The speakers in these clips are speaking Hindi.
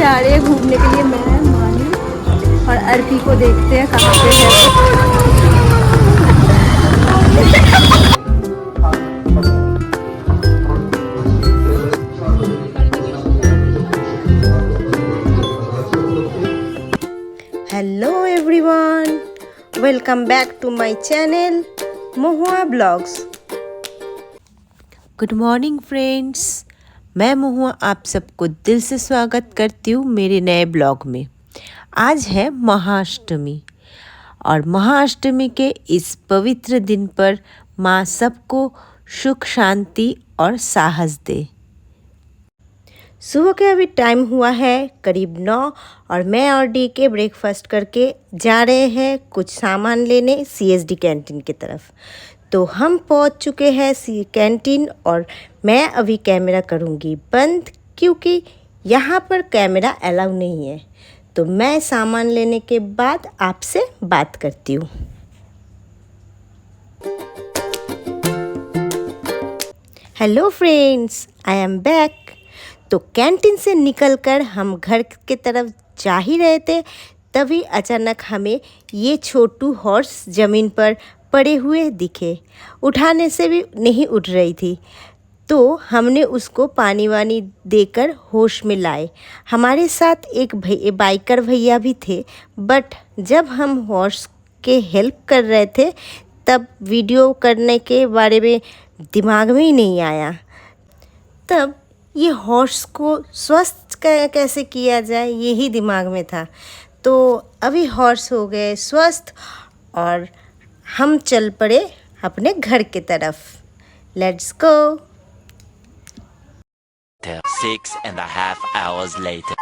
जा रहे हैं घूमने के लिए, मैं मानी और अर्पी को देखते हैं कहाँ पे है। Hello everyone, welcome back to my channel Mahua blogs. Good morning friends, मैं महुआ आप सबको दिल से स्वागत करती हूँ मेरे नए ब्लॉग में। आज है महाअष्टमी और महाअष्टमी के इस पवित्र दिन पर माँ सबको सुख शांति और साहस दे। सुबह के अभी टाइम हुआ है करीब 9 और मैं और डी के ब्रेकफास्ट करके जा रहे हैं कुछ सामान लेने CSD कैंटीन की तरफ। तो हम पहुंच चुके हैं कैंटीन और मैं अभी कैमरा करूंगी बंद क्योंकि यहाँ पर कैमरा अलाउ नहीं है। तो मैं सामान लेने के बाद आपसे बात करती हूँ। Hello friends, I am back. तो कैंटीन से निकलकर हम घर की तरफ जा ही रहे थे, तभी अचानक हमें ये छोटू हॉर्स ज़मीन पर पड़े हुए दिखे। उठाने से भी नहीं उठ रही थी, तो हमने उसको पानी वानी देकर होश में लाए। हमारे साथ एक बाइकर भैया भी थे, बट जब हम हॉर्स के हेल्प कर रहे थे तब वीडियो करने के बारे में दिमाग में ही नहीं आया। तब ये हॉर्स को स्वस्थ कैसे किया जाए यही दिमाग में था। तो अभी हॉर्स हो गए स्वस्थ और हम चल पड़े अपने घर की तरफ। Let's go. 6.5 hours later.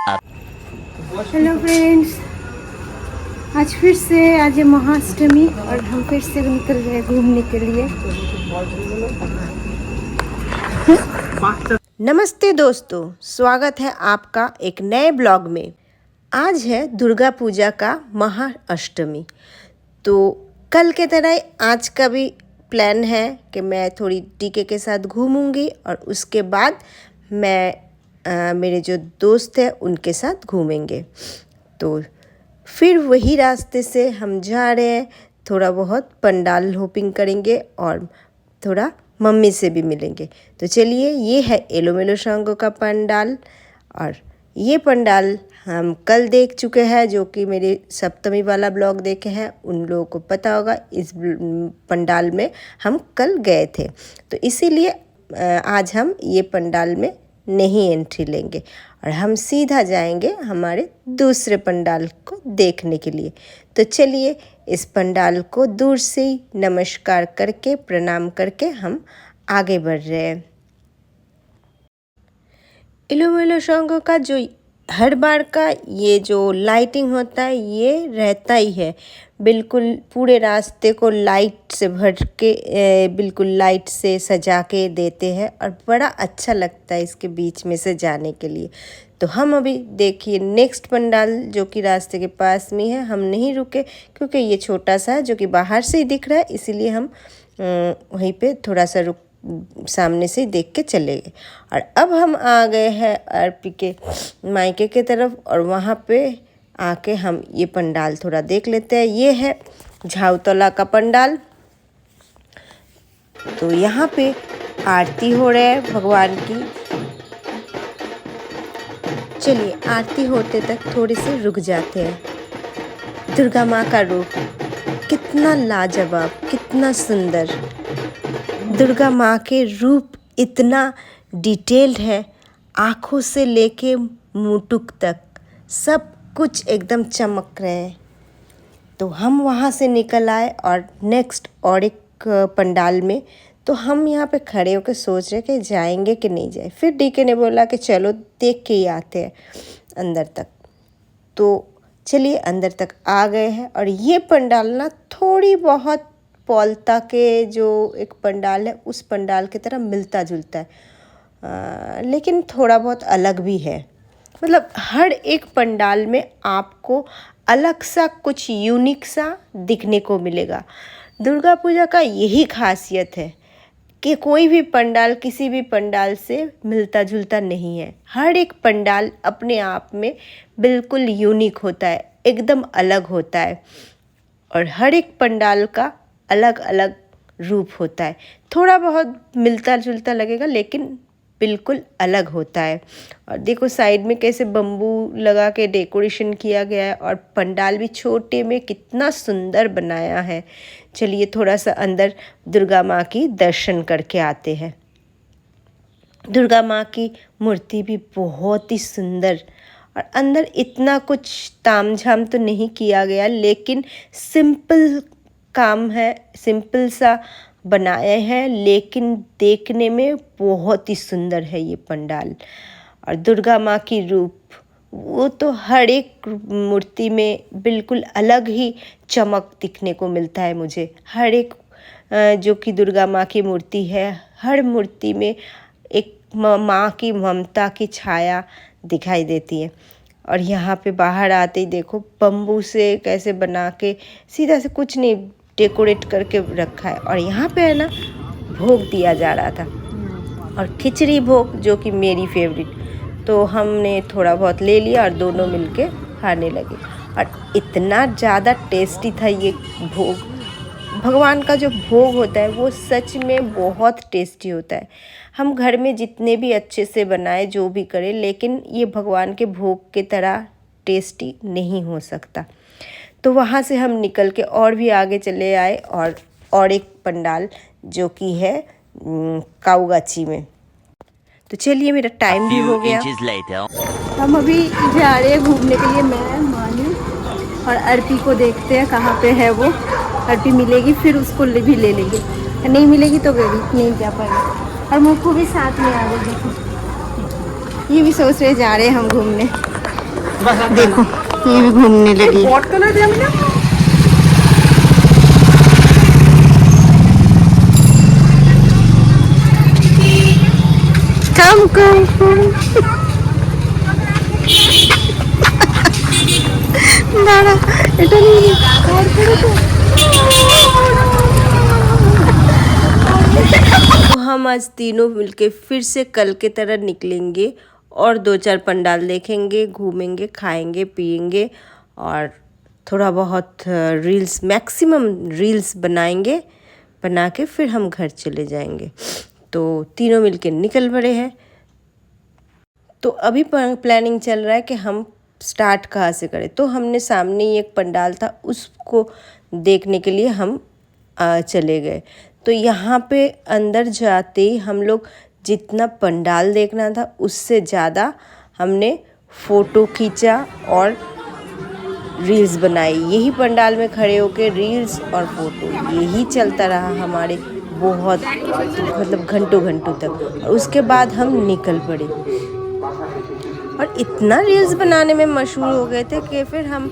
Hello friends, आज फिर से आज है महाअष्टमी और हम फिर से निकल रहे हैं घूमने के लिए। नमस्ते दोस्तों, स्वागत है आपका एक नए ब्लॉग में। आज है दुर्गा पूजा का महाअष्टमी। तो कल के तरह आज का भी प्लान है कि मैं थोड़ी डीके के साथ घूमूंगी और उसके बाद मैं मेरे जो दोस्त हैं उनके साथ घूमेंगे। तो फिर वही रास्ते से हम जा रहे हैं, थोड़ा बहुत पंडाल होपिंग करेंगे और थोड़ा मम्मी से भी मिलेंगे। तो चलिए, ये है एलोमेलो शांगो का पंडाल और ये पंडाल हम कल देख चुके हैं, जो कि मेरे सप्तमी वाला ब्लॉग देखे हैं उन लोगों को पता होगा। इस पंडाल में हम कल गए थे, तो इसीलिए आज हम ये पंडाल में नहीं एंट्री लेंगे और हम सीधा जाएंगे हमारे दूसरे पंडाल को देखने के लिए। तो चलिए, इस पंडाल को दूर से ही नमस्कार करके प्रणाम करके हम आगे बढ़ रहे हैं। इलोमेलो शांगो का जो हर बार का ये जो लाइटिंग होता है ये रहता ही है। बिल्कुल पूरे रास्ते को लाइट से भर के बिल्कुल लाइट से सजा के देते हैं और बड़ा अच्छा लगता है इसके बीच में से जाने के लिए। तो हम अभी देखिए नेक्स्ट पंडाल जो कि रास्ते के पास में है, हम नहीं रुके क्योंकि ये छोटा सा है जो कि बाहर से ही दिख रहा है, इसीलिए हम वहीं पे थोड़ा सा रुक सामने से ही देख के चले गए। और अब हम आ गए हैं अर्पी के मायके के तरफ और वहाँ पे आके हम ये पंडाल थोड़ा देख लेते हैं। ये है झाऊतला का पंडाल। तो यहाँ पे आरती हो रहा है भगवान की। चलिए, आरती होते तक थोड़े से रुक जाते हैं। दुर्गा माँ का रूप कितना लाजवाब, कितना सुंदर। दुर्गा माँ के रूप इतना डिटेल्ड है, आँखों से लेके मुटुक तक सब कुछ एकदम चमक रहे हैं। तो हम वहाँ से निकल आए और नेक्स्ट और एक पंडाल में। तो हम यहाँ पे खड़े होकर सोच रहे कि जाएंगे कि नहीं जाए। फिर डीके ने बोला कि चलो देख के ही आते हैं अंदर तक। तो चलिए, अंदर तक आ गए हैं और ये पंडाल ना थोड़ी बहुत पौलता के जो एक पंडाल है उस पंडाल की तरह मिलता जुलता है, लेकिन थोड़ा बहुत अलग भी है। मतलब हर एक पंडाल में आपको अलग सा कुछ यूनिक सा दिखने को मिलेगा। दुर्गा पूजा का यही खासियत है कि कोई भी पंडाल किसी भी पंडाल से मिलता जुलता नहीं है। हर एक पंडाल अपने आप में बिल्कुल यूनिक होता है, एकदम अलग होता है और हर एक पंडाल का अलग अलग रूप होता है। थोड़ा बहुत मिलता जुलता लगेगा लेकिन बिल्कुल अलग होता है। और देखो साइड में कैसे बम्बू लगा के डेकोरेशन किया गया है और पंडाल भी छोटे में कितना सुंदर बनाया है। चलिए थोड़ा सा अंदर दुर्गा माँ की दर्शन करके आते हैं। दुर्गा माँ की मूर्ति भी बहुत ही सुंदर और अंदर इतना कुछ तामझाम तो नहीं किया गया लेकिन सिंपल काम है, सिंपल सा बनाए हैं लेकिन देखने में बहुत ही सुंदर है ये पंडाल। और दुर्गा माँ की रूप वो तो हर एक मूर्ति में बिल्कुल अलग ही चमक दिखने को मिलता है मुझे। हर एक जो कि दुर्गा माँ की मूर्ति है, हर मूर्ति में एक माँ की ममता की छाया दिखाई देती है। और यहाँ पे बाहर आते ही देखो बम्बू से कैसे बना के सीधा से कुछ नहीं डेकोरेट करके रखा है। और यहाँ पे है ना भोग दिया जा रहा था और खिचड़ी भोग जो कि मेरी फेवरेट, तो हमने थोड़ा बहुत ले लिया और दोनों मिलके खाने लगे। और इतना ज़्यादा टेस्टी था ये भोग। भगवान का जो भोग होता है वो सच में बहुत टेस्टी होता है। हम घर में जितने भी अच्छे से बनाए जो भी करें लेकिन ये भगवान के भोग के तरह टेस्टी नहीं हो सकता। तो वहाँ से हम निकल के और भी आगे चले आए और एक पंडाल जो कि है काऊगाची में। तो चलिए मेरा टाइम भी हो गया। हम अभी जा रहे हैं घूमने के लिए, मैं मानी और अर्पी को देखते हैं कहाँ पे है वो। अर्पी मिलेगी फिर उसको भी ले लेंगे, नहीं मिलेगी तो गई नहीं जा पाएंगे। और मुझको भी साथ में आ गए। देखो ये भी सोच रहे जा रहे हैं हम घूमने, देखो ये भी घूमने लगी। कम कम দাঁড়া এটা নিয়ে तो हम आज तीनों मिलके फिर से कल के तरह निकलेंगे और 2-4 पंडाल देखेंगे, घूमेंगे, खाएंगे, पिएंगे और थोड़ा बहुत रील्स, मैक्सिमम रील्स बनाएंगे। बना के फिर हम घर चले जाएंगे। तो तीनों मिलके निकल पड़े हैं। तो अभी प्लानिंग चल रहा है कि हम स्टार्ट कहाँ से करें। तो हमने सामने ही एक पंडाल था उसको देखने के लिए हम चले गए। तो यहाँ पे अंदर जाते ही हम लोग जितना पंडाल देखना था उससे ज़्यादा हमने फ़ोटो खींचा और रील्स बनाई। यही पंडाल में खड़े होके रील्स और फ़ोटो यही चलता रहा हमारे बहुत मतलब घंटों घंटों तक। और उसके बाद हम निकल पड़े और इतना रील्स बनाने में मशहूर हो गए थे कि फिर हम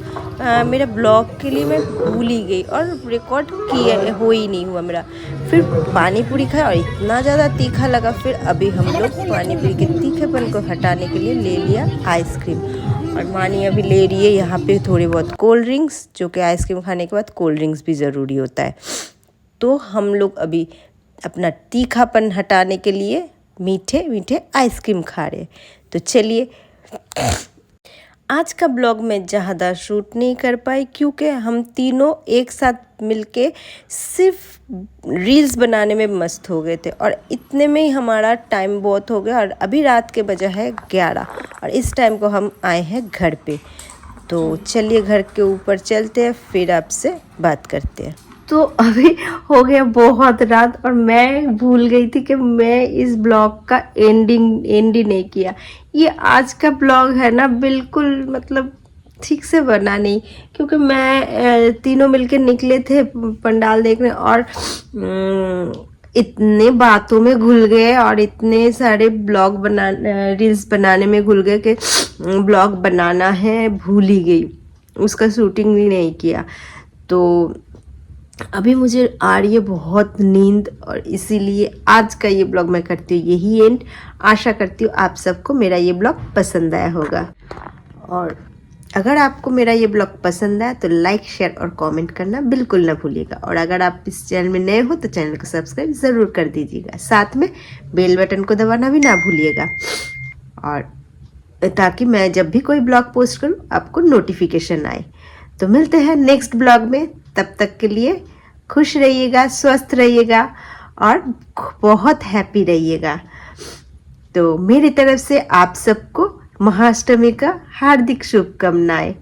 मेरा ब्लॉग के लिए मैं भूल ही गई और रिकॉर्ड किया हो ही नहीं हुआ मेरा। फिर पानी पूरी खाया और इतना ज़्यादा तीखा लगा। फिर अभी हम लोग पानी पूरी के तीखेपन को हटाने के लिए ले लिया आइसक्रीम और मानी अभी ले रही है यहाँ पे थोड़ी बहुत कोल्ड ड्रिंक्स, जो कि आइसक्रीम खाने के बाद कोल्ड ड्रिंक्स भी ज़रूरी होता है। तो हम लोग अभी अपना तीखापन हटाने के लिए मीठे मीठे आइसक्रीम खा रहे। तो चलिए आज का ब्लॉग में ज़्यादा शूट नहीं कर पाई क्योंकि हम तीनों एक साथ मिलके सिर्फ रील्स बनाने में मस्त हो गए थे और इतने में ही हमारा टाइम बहुत हो गया। और अभी रात के बजा है 11 और इस टाइम को हम आए हैं घर पे। तो चलिए घर के ऊपर चलते हैं फिर आपसे बात करते हैं। तो अभी हो गया बहुत रात और मैं भूल गई थी कि मैं इस ब्लॉग का एंड ही नहीं किया। ये आज का ब्लॉग है ना बिल्कुल मतलब ठीक से बना नहीं क्योंकि मैं तीनों मिलके निकले थे पंडाल देखने और इतने बातों में घुल गए और इतने सारे ब्लॉग रील्स बनाने में घुल गए कि ब्लॉग बनाना है भूल ही गई, उसका शूटिंग भी नहीं किया। तो अभी मुझे आ रही है बहुत नींद और इसीलिए आज का ये ब्लॉग मैं करती हूँ यही एंड। आशा करती हूँ आप सबको मेरा ये ब्लॉग पसंद आया होगा। और अगर आपको मेरा ये ब्लॉग पसंद आया तो लाइक शेयर और कमेंट करना बिल्कुल ना भूलिएगा। और अगर आप इस चैनल में नए हो तो चैनल को सब्सक्राइब ज़रूर कर दीजिएगा, साथ में बेल बटन को दबाना भी ना भूलिएगा, और ताकि मैं जब भी कोई ब्लॉग पोस्ट करूँ आपको नोटिफिकेशन आए। तो मिलते हैं नेक्स्ट ब्लॉग में, तब तक के लिए खुश रहिएगा, स्वस्थ रहिएगा और बहुत हैप्पी रहिएगा। तो मेरी तरफ से आप सबको महाअष्टमी का हार्दिक शुभकामनाएं।